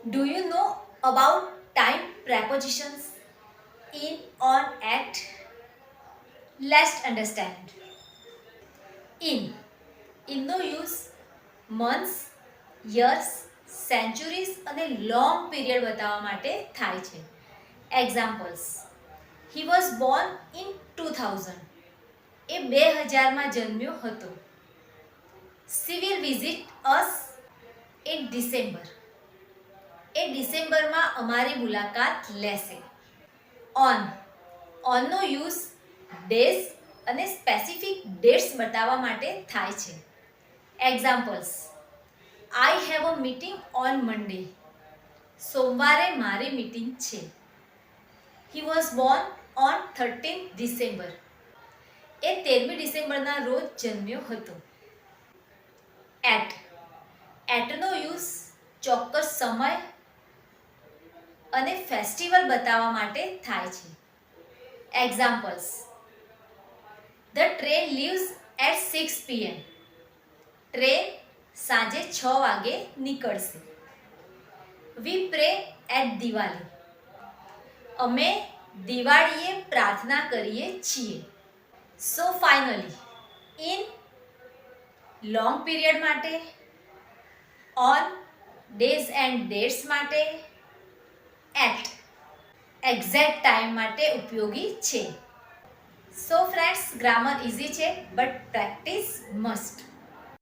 Do you know about time prepositions in, on, at? Let's understand. In. ઇનનો use months, years, centuries અને long period બતાવવા માટે થાય છે. Examples: he was born in 2000. એ 2000માં જન્મ્યો હતો. She will visit us in December. એ ડિસેમ્બરમાં અમારી મુલાકાત લેશે. ઓન. ઓનનો યુઝ ડેઝ અને સ્પેસિફિક ડેટ્સ બતાવવા માટે થાય છે. Examples: I have a meeting on Monday. સોમવારે મારી મીટિંગ છે. He was born on 13 December. એ 13મી ડિસેમ્બરના રોજ જન્મ્યો હતો. એટ. એટનો યુઝ ચોક્કસ સમય અને ફેસ્ટિવલ બતાવવા માટે થાય છે. Examples: the train leaves at 6 PM. Train સાંજે 6 વાગે નીકળશે. We pray at Diwali. અમે દિવાળીએ પ્રાર્થના કરીએ છીએ. So finally, in long period માટે, ઓન ડેઝ એન્ડ ડેટ્સ માટે, એટ એક્ઝેક્ટ ટાઈમ માટે ઉપયોગી છે. સો ફ્રેન્ડ્સ, ગ્રામર ઇઝી છે બટ પ્રેક્ટિસ મસ્ટ.